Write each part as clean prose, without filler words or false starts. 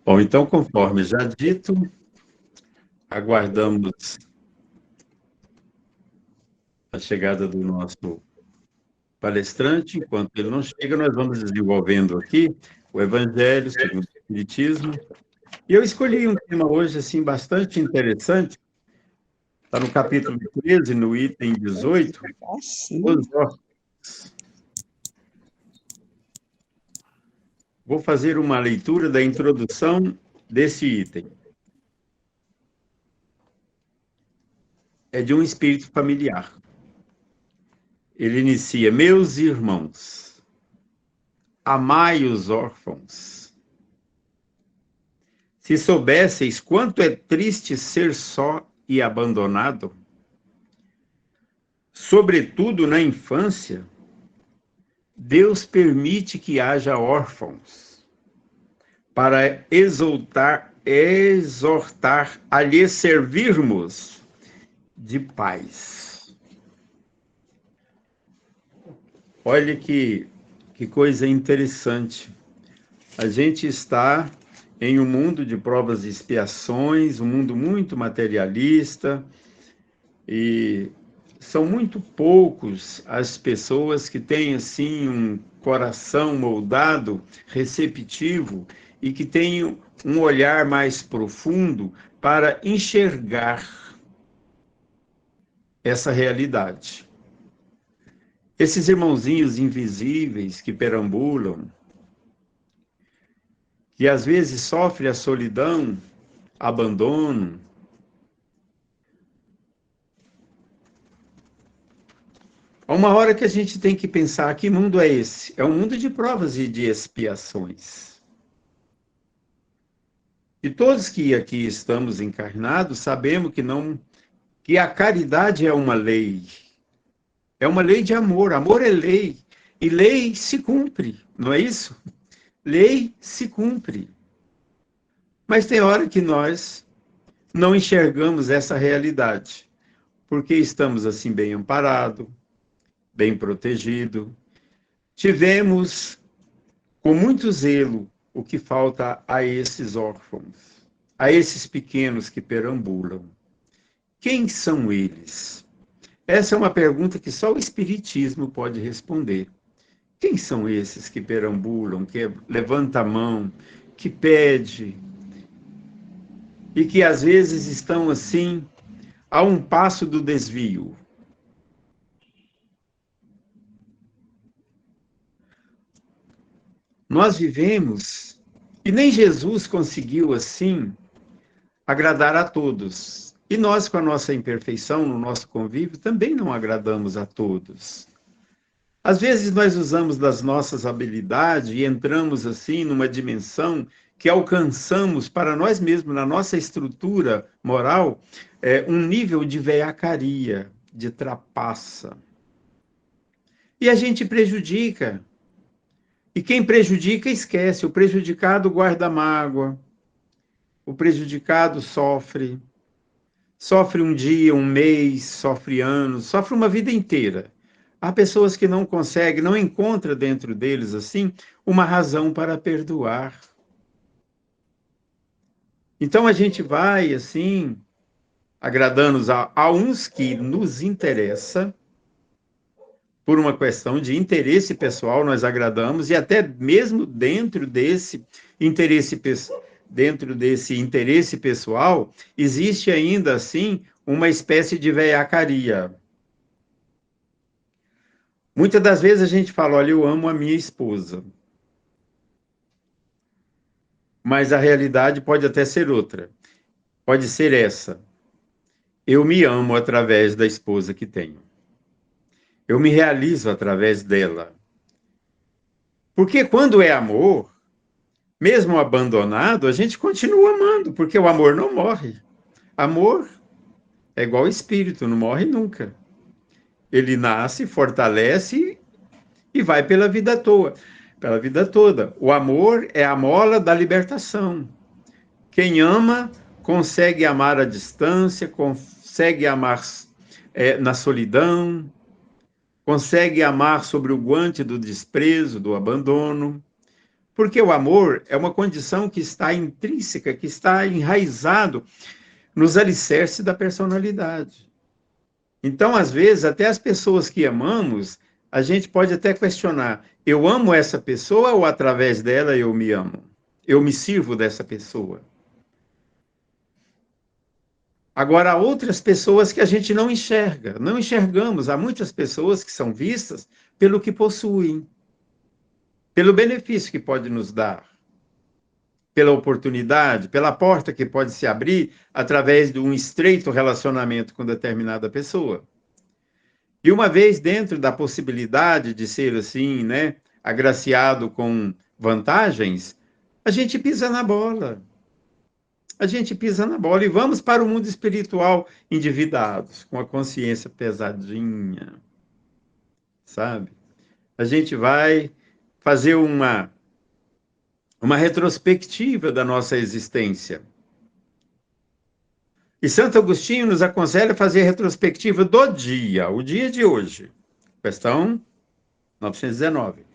Bom, então, conforme já dito, aguardamos a chegada do nosso palestrante. Enquanto ele não chega, nós vamos desenvolvendo aqui o Evangelho segundo o Espiritismo. E eu escolhi um tema hoje assim bastante interessante. Está no capítulo 13, no item 18, os órfãos. Vou fazer uma leitura da introdução desse item. É de um espírito familiar. Ele inicia: meus irmãos, amai os órfãos. Se soubesseis quanto é triste ser só e abandonado, sobretudo na infância, Deus permite que haja órfãos para exortar a lhes servirmos de pais. Olha que coisa interessante. A gente está em um mundo de provas e expiações, um mundo muito materialista, e são muito poucos as pessoas que têm assim um coração moldado, receptivo, e que têm um olhar mais profundo para enxergar essa realidade. Esses irmãozinhos invisíveis que perambulam, que às vezes sofrem a solidão, abandono, há uma hora que a gente tem que pensar: que mundo é esse? É um mundo de provas e de expiações. E todos que aqui estamos encarnados sabemos que a caridade é uma lei. É uma lei de amor. Amor é lei. E lei se cumpre, não é isso? Lei se cumpre. Mas tem hora que nós não enxergamos essa realidade, porque estamos assim bem amparados, bem protegidos. Tivemos com muito zelo o que falta a esses órfãos, a esses pequenos que perambulam. Quem são eles? Essa é uma pergunta que só o Espiritismo pode responder. Quem são esses que perambulam, que levanta a mão, que pede, e que às vezes estão assim, a um passo do desvio? Nós vivemos, e nem Jesus conseguiu assim agradar a todos. E nós, com a nossa imperfeição, no nosso convívio, também não agradamos a todos. Às vezes nós usamos das nossas habilidades e entramos assim numa dimensão que alcançamos para nós mesmos, na nossa estrutura moral, um nível de veiacaria, de trapaça. E a gente prejudica. E quem prejudica, esquece. O prejudicado guarda mágoa. O prejudicado sofre. Sofre um dia, um mês, sofre anos, sofre uma vida inteira. Há pessoas que não conseguem, não encontram dentro deles, assim, uma razão para perdoar. Então a gente vai, assim, agradando a uns que nos interessa, por uma questão de interesse pessoal, nós agradamos, e até mesmo dentro desse interesse pessoal, existe ainda, assim, uma espécie de veiacaria. Muitas das vezes a gente fala: olha, eu amo a minha esposa. Mas a realidade pode até ser outra. Pode ser essa: eu me amo através da esposa que tenho. Eu me realizo através dela. Porque quando é amor, mesmo abandonado, a gente continua amando, porque o amor não morre. Amor é igual espírito, não morre nunca. Ele nasce, fortalece e vai pela vida toda. O amor é a mola da libertação. Quem ama consegue amar à distância, consegue amar na solidão, consegue amar sobre o guante do desprezo, do abandono. Porque o amor é uma condição que está intrínseca, que está enraizado nos alicerces da personalidade. Então, às vezes, até as pessoas que amamos, a gente pode até questionar: eu amo essa pessoa ou através dela eu me amo? Eu me sirvo dessa pessoa? Agora, há outras pessoas que a gente não enxerga, não enxergamos. Há muitas pessoas que são vistas pelo que possuem, pelo benefício que pode nos dar, pela oportunidade, pela porta que pode se abrir através de um estreito relacionamento com determinada pessoa. E uma vez dentro da possibilidade de ser assim, né, agraciado com vantagens, a gente pisa na bola. A gente pisa na bola e vamos para o mundo espiritual endividados, com a consciência pesadinha, sabe? A gente vai fazer uma retrospectiva da nossa existência. E Santo Agostinho nos aconselha a fazer a retrospectiva do dia, o dia de hoje. Questão 919.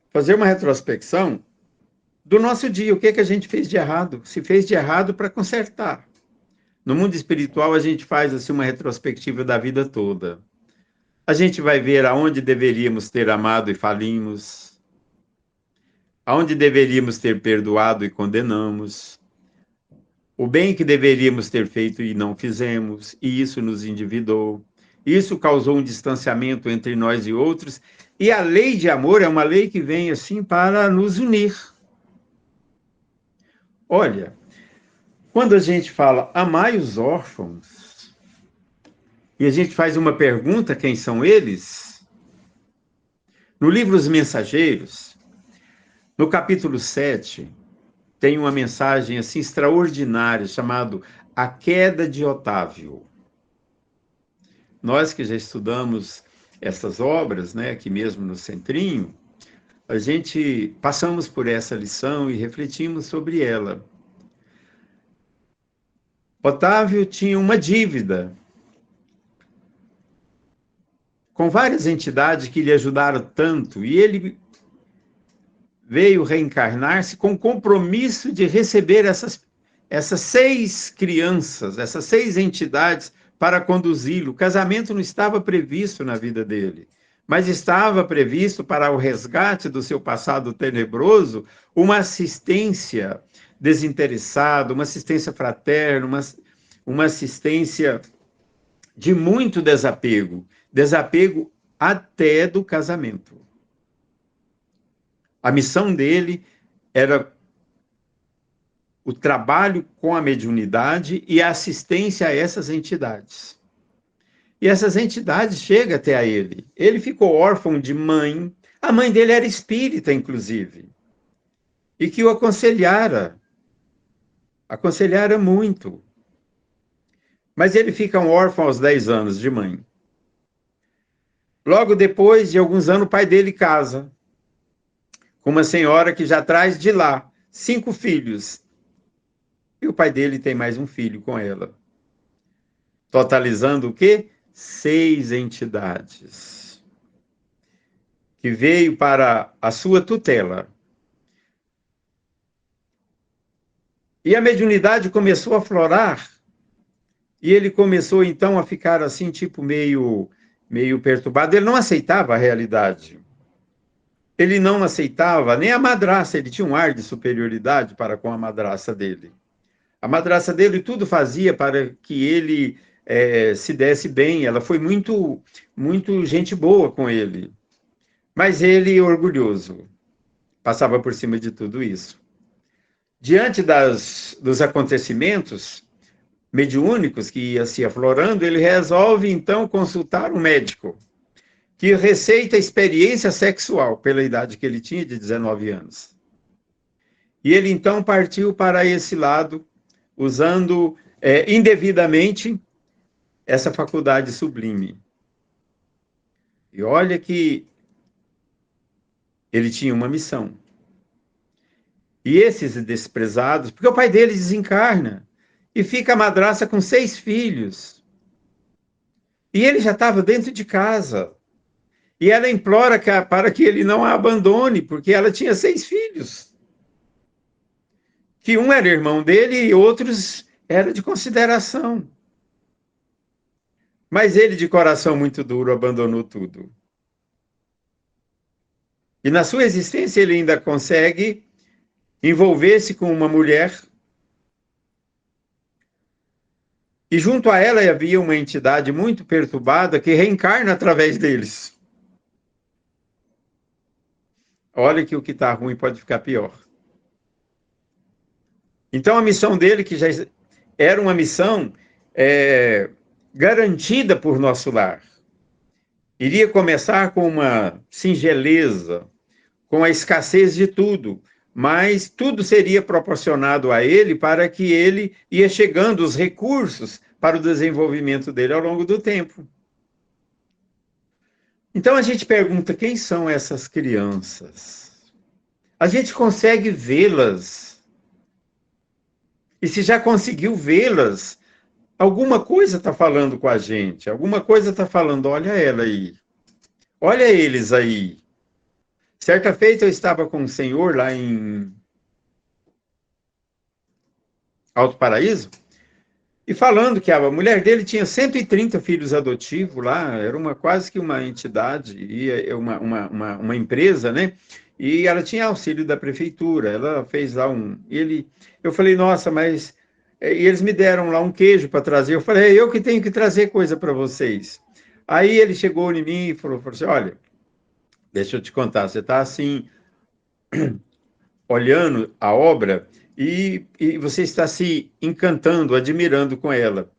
Fazer uma retrospecção do nosso dia, o que a gente fez de errado, se fez de errado para consertar. No mundo espiritual, a gente faz assim, uma retrospectiva da vida toda. A gente vai ver aonde deveríamos ter amado e falimos, aonde deveríamos ter perdoado e condenamos, o bem que deveríamos ter feito e não fizemos, e isso nos endividou. Isso causou um distanciamento entre nós e outros, e a lei de amor é uma lei que vem assim para nos unir. Olha, quando a gente fala amai os órfãos, e a gente faz uma pergunta, quem são eles? No livro Os Mensageiros, no capítulo 7, tem uma mensagem assim extraordinária, chamado A Queda de Otávio. Nós que já estudamos essas obras, né, aqui mesmo no Centrinho, a gente passamos por essa lição e refletimos sobre ela. Otávio tinha uma dívida com várias entidades que lhe ajudaram tanto, e ele veio reencarnar-se com o compromisso de receber essas 6 crianças, essas 6 entidades para conduzi-lo. O casamento não estava previsto na vida dele, mas estava previsto para o resgate do seu passado tenebroso, uma assistência desinteressada, uma assistência fraterna, uma assistência de muito desapego até do casamento. A missão dele era o trabalho com a mediunidade e a assistência a essas entidades. E essas entidades chegam até a ele. Ele ficou órfão de mãe. A mãe dele era espírita, inclusive. E que o aconselhara muito. Mas ele fica um órfão aos 10 anos de mãe. Logo depois de alguns anos, o pai dele casa com uma senhora que já traz de lá 5 filhos. E o pai dele tem mais um filho com ela. Totalizando o quê? 6 entidades. Que veio para a sua tutela. E a mediunidade começou a florar. E ele começou, então, a ficar assim, tipo, meio perturbado. Ele não aceitava a realidade. Ele não aceitava nem a madraça. Ele tinha um ar de superioridade para com a madraça dele. A madraça dele tudo fazia para que ele se desse bem. Ela foi muito gente boa com ele. Mas ele, orgulhoso, passava por cima de tudo isso. Diante dos acontecimentos mediúnicos que ia se aflorando, ele resolve, então, consultar um médico que receita experiência sexual pela idade que ele tinha, de 19 anos. E ele, então, partiu para esse lado, usando indevidamente essa faculdade sublime. E olha que ele tinha uma missão. E esses desprezados, porque o pai dele desencarna, e fica a madraça com 6 filhos. E ele já estava dentro de casa. E ela implora para que ele não a abandone, porque ela tinha 6 filhos. que um era irmão dele e outros era de consideração. Mas ele, de coração muito duro, abandonou tudo. E na sua existência ele ainda consegue envolver-se com uma mulher. E junto a ela havia uma entidade muito perturbada que reencarna através deles. Olha que o que está ruim pode ficar pior. Então a missão dele, que já era uma missão garantida por nosso lar, iria começar com uma singeleza, com a escassez de tudo, mas tudo seria proporcionado a ele para que ele ia chegando os recursos para o desenvolvimento dele ao longo do tempo. Então a gente pergunta, quem são essas crianças? A gente consegue vê-las. E se já conseguiu vê-las, alguma coisa está falando com a gente, alguma coisa está falando, olha ela aí, olha eles aí. Certa feita eu estava com um senhor lá em Alto Paraíso, e falando que a mulher dele tinha 130 filhos adotivos lá, era quase que uma entidade, uma empresa, né? E ela tinha auxílio da prefeitura, ela fez lá eu falei, nossa, mas... E eles me deram lá um queijo para trazer, eu falei, eu que tenho que trazer coisa para vocês. Aí ele chegou em mim e falou assim, olha, deixa eu te contar, você está assim, olhando a obra e você está se encantando, admirando com ela.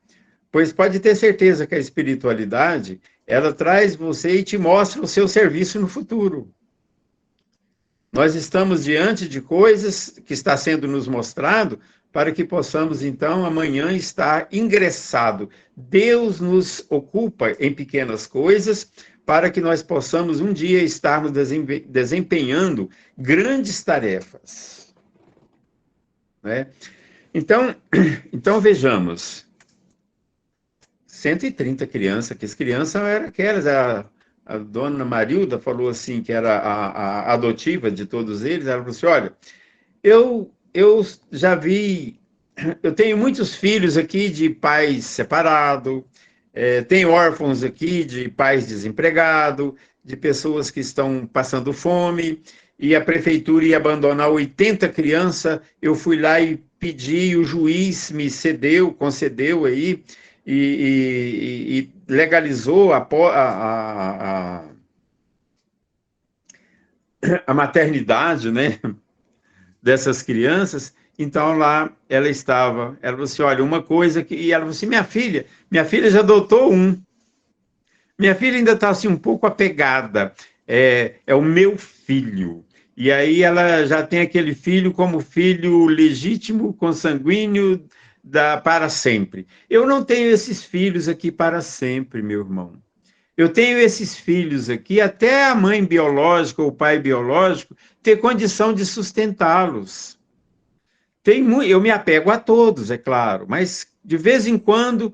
Pois pode ter certeza que a espiritualidade, ela traz você e te mostra o seu serviço no futuro. Nós estamos diante de coisas que está sendo nos mostrado para que possamos, então, amanhã estar ingressado. Deus nos ocupa em pequenas coisas para que nós possamos um dia estarmos desempenhando grandes tarefas. Né? Então vejamos, 130 crianças, que as crianças eram aquelas, a dona Marilda falou assim, que era a adotiva de todos eles, ela falou assim, olha, eu já vi, eu tenho muitos filhos aqui de pais separados, tenho órfãos aqui de pais desempregados, de pessoas que estão passando fome, e a prefeitura ia abandonar 80 crianças, eu fui lá e pedi, o juiz me concedeu aí, e legalizou a maternidade, né, dessas crianças. Então lá ela falou assim, olha, uma coisa que... E ela falou assim, minha filha já adotou um. Minha filha ainda está assim um pouco apegada, é o meu filho. E aí ela já tem aquele filho como filho legítimo, consanguíneo, para sempre. Eu não tenho esses filhos aqui para sempre, meu irmão. Eu tenho esses filhos aqui até a mãe biológica ou o pai biológico ter condição de sustentá-los. Eu me apego a todos, é claro, mas de vez em quando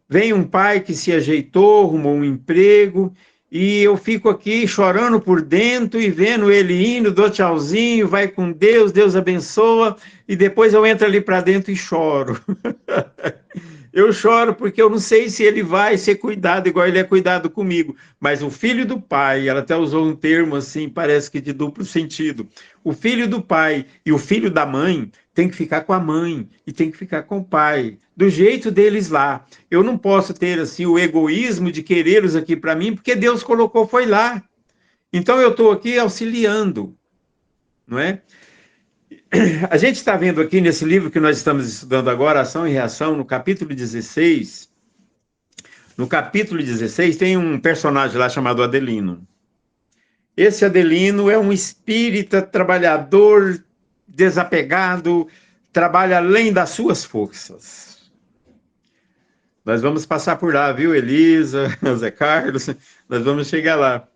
vem um pai que se ajeitou, arrumou um emprego, e eu fico aqui chorando por dentro e vendo ele indo, dou tchauzinho, vai com Deus, Deus abençoa, e depois eu entro ali para dentro e choro. Eu choro porque eu não sei se ele vai ser cuidado igual ele é cuidado comigo, mas o filho do pai, ela até usou um termo assim, parece que de duplo sentido, o filho do pai e o filho da mãe tem que ficar com a mãe e tem que ficar com o pai, do jeito deles lá. Eu não posso ter assim o egoísmo de querê-los aqui para mim, porque Deus colocou foi lá. Então eu estou aqui auxiliando, não é? A gente está vendo aqui nesse livro que nós estamos estudando agora, Ação e Reação, no capítulo 16. No capítulo 16 tem um personagem lá chamado Adelino. Esse Adelino é um espírita trabalhador, desapegado, trabalha além das suas forças. Nós vamos passar por lá, viu, Elisa, Zé Carlos, nós vamos chegar lá.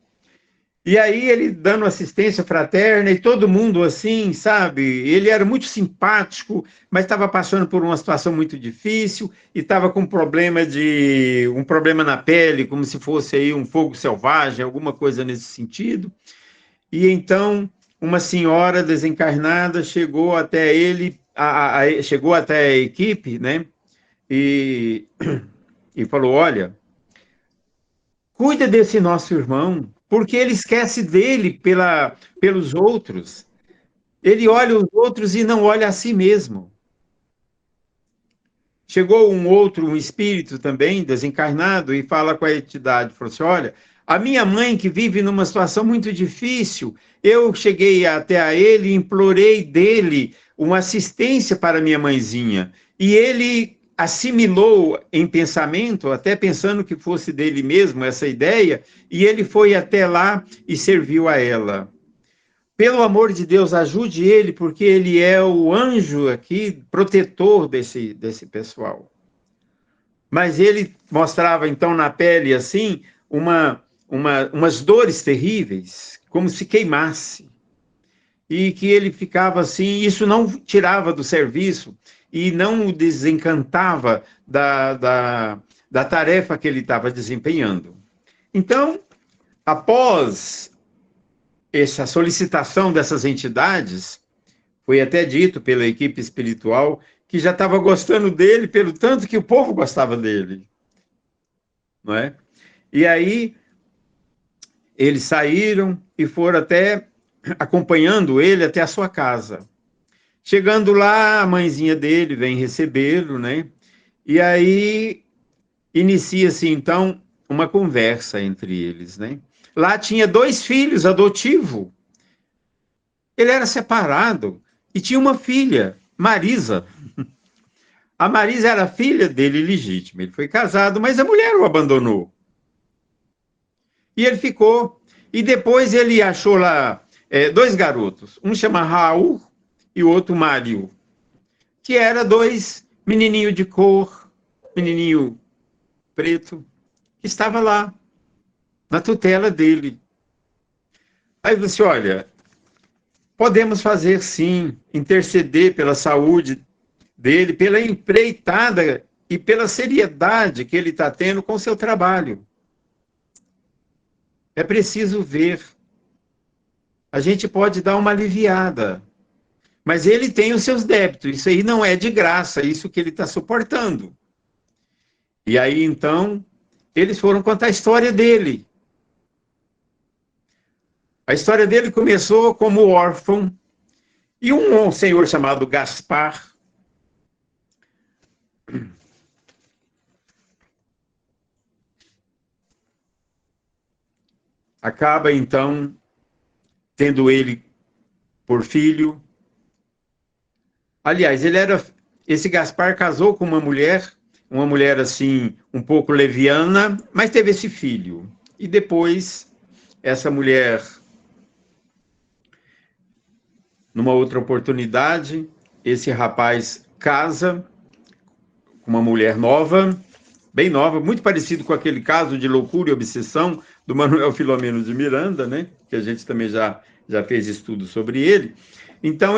E aí ele dando assistência fraterna e todo mundo assim, sabe? Ele era muito simpático, mas estava passando por uma situação muito difícil e estava com um problema na pele, como se fosse aí um fogo selvagem, alguma coisa nesse sentido. E então uma senhora desencarnada chegou até ele chegou até a equipe, né? E, e falou: olha, cuida desse nosso irmão, porque ele esquece dele pelos outros. Ele olha os outros e não olha a si mesmo. Chegou um espírito também, desencarnado, e fala com a entidade, falou assim, olha, a minha mãe que vive numa situação muito difícil, eu cheguei até a ele e implorei dele uma assistência para minha mãezinha, e ele assimilou em pensamento, até pensando que fosse dele mesmo essa ideia, e ele foi até lá e serviu a ela. Pelo amor de Deus, ajude ele, porque ele é o anjo aqui, protetor desse pessoal. Mas ele mostrava, então, na pele, assim, umas dores terríveis, como se queimasse. E que ele ficava assim, isso não tirava do serviço e não o desencantava da tarefa que ele estava desempenhando. Então, após essa solicitação dessas entidades, foi até dito pela equipe espiritual que já estava gostando dele pelo tanto que o povo gostava dele, não é? E aí eles saíram e foram até acompanhando ele até a sua casa. Chegando lá, a mãezinha dele vem recebê-lo, né? E aí inicia-se então uma conversa entre eles, né? Lá tinha 2 filhos adotivos. Ele era separado e tinha uma filha, Marisa. A Marisa era filha dele legítima. Ele foi casado, mas a mulher o abandonou. E ele ficou. E depois ele achou lá 2 garotos. Um chama Raul e o outro Mário. Que eram 2 menininhos de cor, menininho preto, que estava lá, na tutela dele. Aí você olha, podemos fazer sim, interceder pela saúde dele, pela empreitada e pela seriedade que ele está tendo com o seu trabalho. É preciso ver. A gente pode dar uma aliviada. Mas ele tem os seus débitos. Isso aí não é de graça, isso que ele está suportando. E aí, então, eles foram contar a história dele. A história dele começou como órfão. E um senhor chamado Gaspar acaba, então, tendo ele por filho. Aliás, esse Gaspar casou com uma mulher assim, um pouco leviana, mas teve esse filho. E depois, essa mulher, numa outra oportunidade, esse rapaz casa com uma mulher nova, bem nova, muito parecido com aquele caso de loucura e obsessão do Manuel Filomeno de Miranda, né? Que a gente também já fez estudo sobre ele. Então,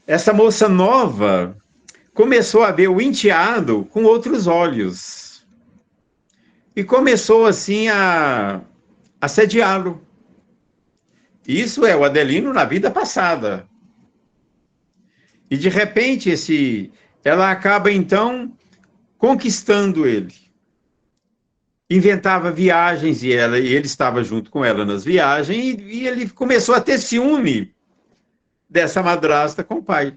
essa moça nova começou a ver o enteado com outros olhos. E começou, assim, a assediá-lo. Isso é o Adelino na vida passada. E, de repente, ela acaba, então, conquistando ele. Inventava viagens e ele estava junto com ela nas viagens e ele começou a ter ciúme dessa madrasta com o pai.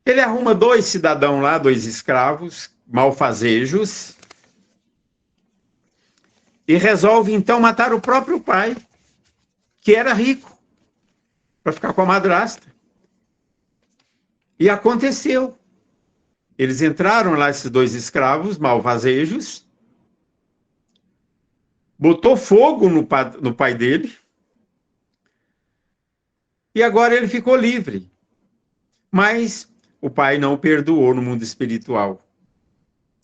Ele arruma 2 cidadãos lá, 2 escravos, malfazejos, e resolve então matar o próprio pai, que era rico, para ficar com a madrasta. E aconteceu. Eles entraram lá, esses 2 escravos, malfazejos, botou fogo no pai dele, e agora ele ficou livre. Mas o pai não o perdoou no mundo espiritual.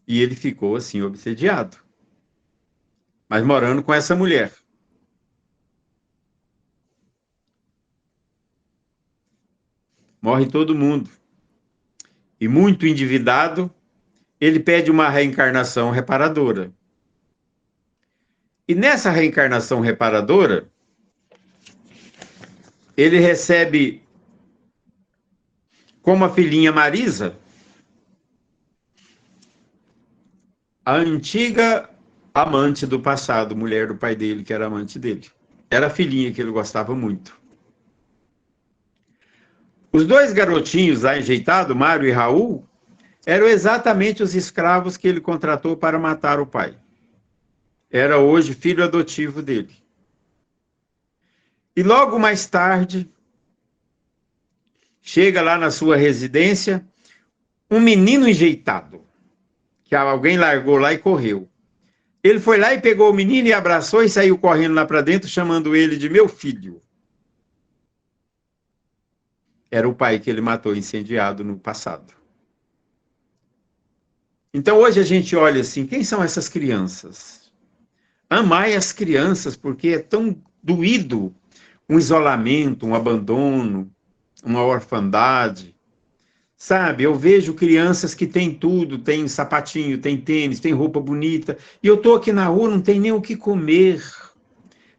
E ele ficou assim, obsediado. Mas morando com essa mulher. Morre todo mundo. E muito endividado, ele pede uma reencarnação reparadora. E nessa reencarnação reparadora, ele recebe como a filhinha Marisa, a antiga amante do passado, mulher do pai dele, que era amante dele. Era a filhinha que ele gostava muito. Os dois garotinhos lá enjeitados, Mário e Raul, eram exatamente os escravos que ele contratou para matar o pai. Era hoje filho adotivo dele. E logo mais tarde, chega lá na sua residência, um menino enjeitado, que alguém largou lá e correu. Ele foi lá e pegou o menino e abraçou e saiu correndo lá para dentro, chamando ele de meu filho. Era o pai que ele matou incendiado no passado. Então hoje a gente olha assim, quem são essas crianças? Amai as crianças, porque é tão doído um isolamento, um abandono, uma orfandade. Sabe, eu vejo crianças que têm tudo, têm sapatinho, têm tênis, têm roupa bonita, e eu estou aqui na rua, não tem nem o que comer.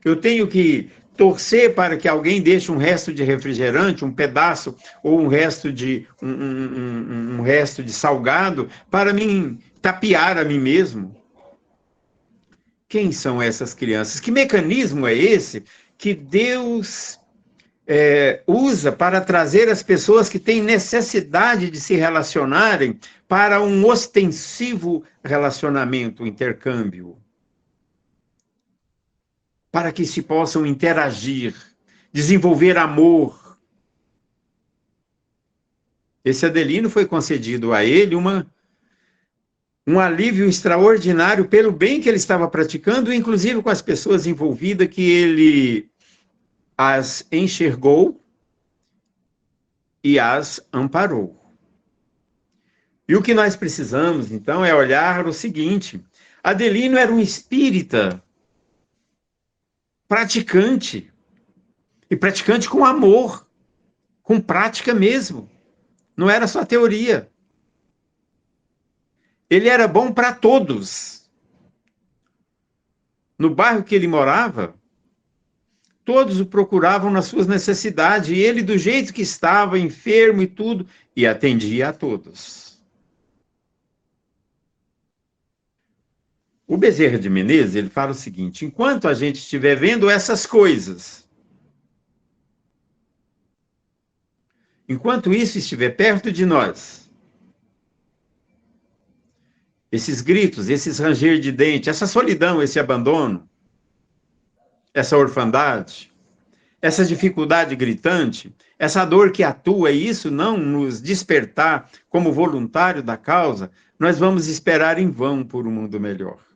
Eu tenho que torcer para que alguém deixe um resto de refrigerante, um pedaço, ou um resto de um resto de salgado, para mim tapear a mim mesmo. Quem são essas crianças? Que mecanismo é esse que Deus usa para trazer as pessoas que têm necessidade de se relacionarem para um ostensivo relacionamento, intercâmbio? Para que se possam interagir, desenvolver amor. Esse Adelino foi concedido a ele um alívio extraordinário pelo bem que ele estava praticando, inclusive com as pessoas envolvidas, que ele as enxergou e as amparou. E o que nós precisamos, então, é olhar o seguinte: Adelino era um espírita praticante, e praticante com amor, com prática mesmo. Não era só teoria. Ele era bom para todos. No bairro que ele morava, todos o procuravam nas suas necessidades, e ele, do jeito que estava, enfermo e tudo, e atendia a todos. O Bezerra de Menezes, ele fala o seguinte: enquanto a gente estiver vendo essas coisas, enquanto isso estiver perto de nós, esses gritos, esses ranger de dente, essa solidão, esse abandono, essa orfandade, essa dificuldade gritante, essa dor que atua, e isso não nos despertar como voluntário da causa, nós vamos esperar em vão por um mundo melhor.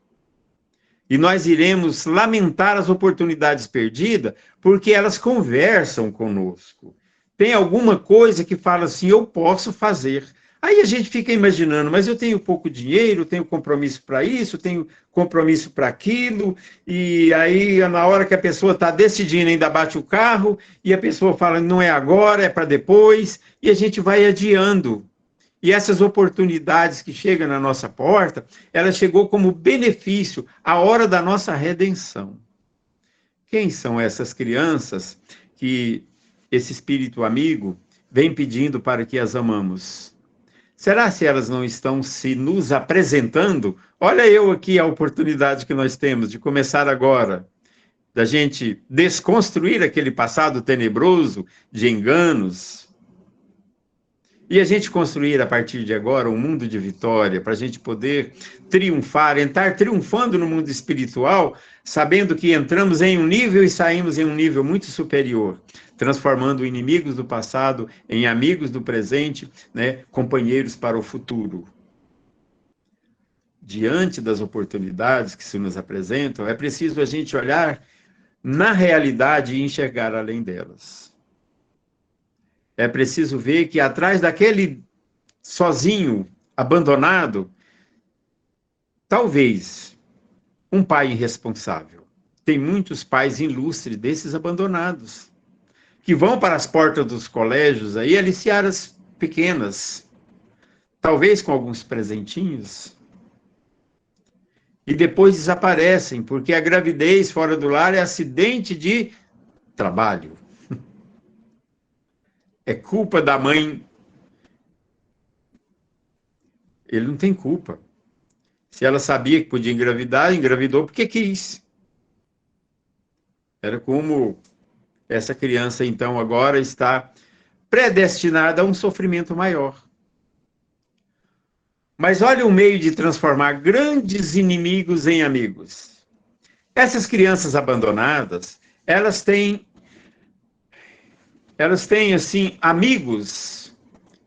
E nós iremos lamentar as oportunidades perdidas, porque elas conversam conosco. Tem alguma coisa que fala assim, eu posso fazer. Aí a gente fica imaginando, mas eu tenho pouco dinheiro, tenho compromisso para isso, tenho compromisso para aquilo, e aí na hora que a pessoa está decidindo ainda bate o carro, e a pessoa fala, não é agora, é para depois, e a gente vai adiando. E essas oportunidades que chegam na nossa porta, ela chegou como benefício, a hora da nossa redenção. Quem são essas crianças que esse espírito amigo vem pedindo para que as amamos? Será se elas não estão se nos apresentando? Olha eu aqui a oportunidade que nós temos de começar agora, da gente desconstruir aquele passado tenebroso de enganos, e a gente construir a partir de agora um mundo de vitória, para a gente poder triunfar, entrar triunfando no mundo espiritual, sabendo que entramos em um nível e saímos em um nível muito superior, transformando inimigos do passado em amigos do presente, né, companheiros para o futuro. Diante das oportunidades que se nos apresentam, é preciso a gente olhar na realidade e enxergar além delas. É preciso ver que atrás daquele sozinho, abandonado, talvez um pai irresponsável. Tem muitos pais ilustres desses abandonados, que vão para as portas dos colégios aí aliciar as pequenas, talvez com alguns presentinhos, e depois desaparecem, porque a gravidez fora do lar é acidente de trabalho. É culpa da mãe ele não tem culpa. Se ela sabia que podia engravidar, engravidou porque quis. Era como essa criança, então, agora está predestinada a um sofrimento maior. Mas olha o meio de transformar grandes inimigos em amigos. Essas crianças abandonadas, elas têm assim, amigos,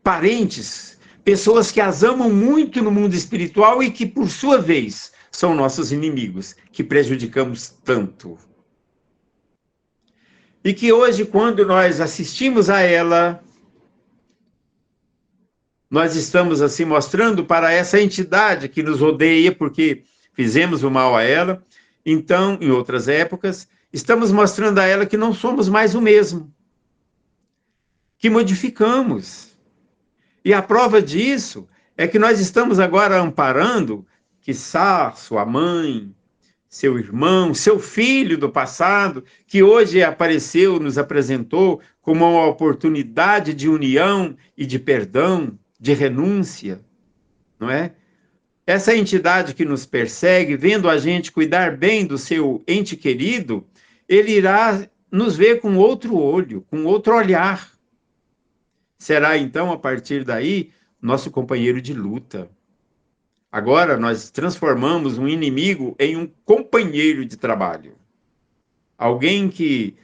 parentes, pessoas que as amam muito no mundo espiritual e que, por sua vez, são nossos inimigos, que prejudicamos tanto. E que hoje, quando nós assistimos a ela, nós estamos assim mostrando para essa entidade que nos odeia porque fizemos o mal a ela. Então, em outras épocas, estamos mostrando a ela que não somos mais o mesmo, que modificamos. E a prova disso é que nós estamos agora amparando, quiçá sua mãe, seu irmão, seu filho do passado, que hoje apareceu, nos apresentou como uma oportunidade de união e de perdão, de renúncia, não é? Essa entidade que nos persegue, vendo a gente cuidar bem do seu ente querido, ele irá nos ver com outro olho, com outro olhar. Será então, a partir daí, nosso companheiro de luta. Agora nós transformamos um inimigo em um companheiro de trabalho. Alguém que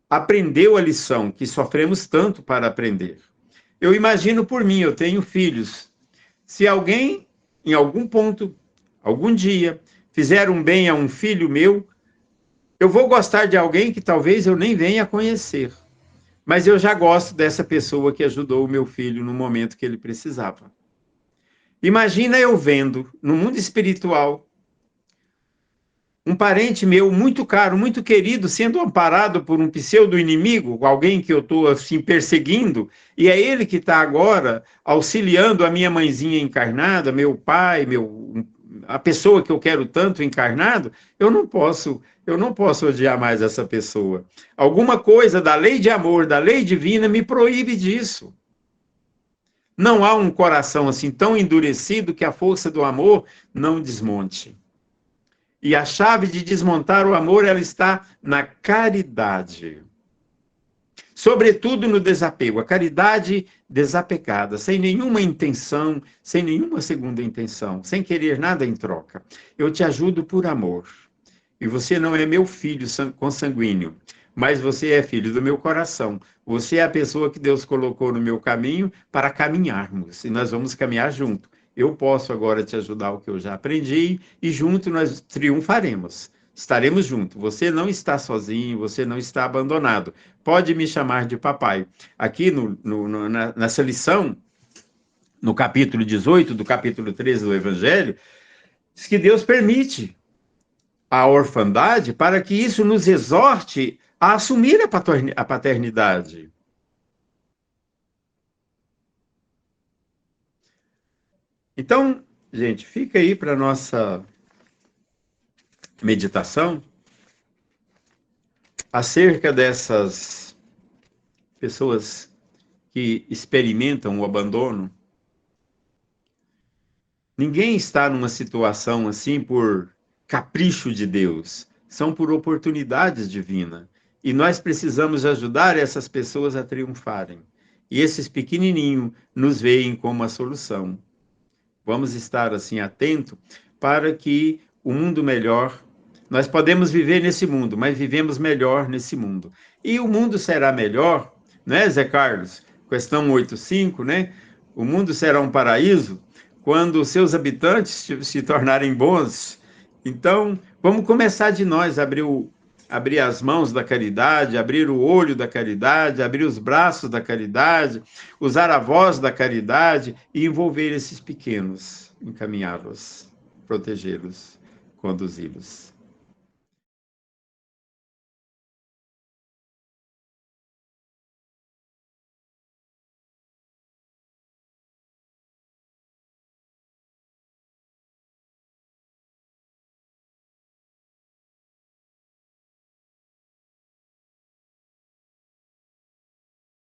aprendeu a lição, que sofremos tanto para aprender. Eu imagino por mim, eu tenho filhos. Se alguém, em algum ponto, algum dia, fizer um bem a um filho meu, eu vou gostar de alguém que talvez eu nem venha a conhecer. Mas eu já gosto dessa pessoa que ajudou o meu filho no momento que ele precisava. Imagina eu vendo, no mundo espiritual, um parente meu muito caro, muito querido, sendo amparado por um pseudo-inimigo, alguém que eu estou assim perseguindo, e é ele que está agora auxiliando a minha mãezinha encarnada, meu pai, a pessoa que eu quero tanto encarnado. Eu não posso odiar mais essa pessoa. Alguma coisa da lei de amor, da lei divina, me proíbe disso. Não há um coração assim tão endurecido que a força do amor não desmonte. E a chave de desmontar o amor, ela está na caridade. Sobretudo no desapego. A caridade desapegada, sem nenhuma intenção, sem nenhuma segunda intenção, sem querer nada em troca. Eu te ajudo por amor. E você não é meu filho consanguíneo, mas você é filho do meu coração. Você é a pessoa que Deus colocou no meu caminho para caminharmos. E nós vamos caminhar junto. Eu posso agora te ajudar o que eu já aprendi e junto nós triunfaremos. Estaremos juntos. Você não está sozinho, você não está abandonado. Pode me chamar de papai. Aqui nessa lição, no capítulo 18 do capítulo 13 do Evangelho, diz que Deus permite a orfandade para que isso nos exorte a assumir a paternidade. Então, gente, fica aí para a nossa meditação acerca dessas pessoas que experimentam o abandono. Ninguém está numa situação assim por capricho de Deus, são por oportunidades divinas. E nós precisamos ajudar essas pessoas a triunfarem. E esses pequenininhos nos veem como a solução. Vamos estar assim atento para que o mundo melhor, nós podemos viver nesse mundo, mas vivemos melhor nesse mundo. E o mundo será melhor, né, Zé Carlos? Questão 85, né? O mundo será um paraíso quando os seus habitantes se tornarem bons. Então, vamos começar de nós, abrir as mãos da caridade, abrir o olho da caridade, abrir os braços da caridade, usar a voz da caridade e envolver esses pequenos, encaminhá-los, protegê-los, conduzi-los.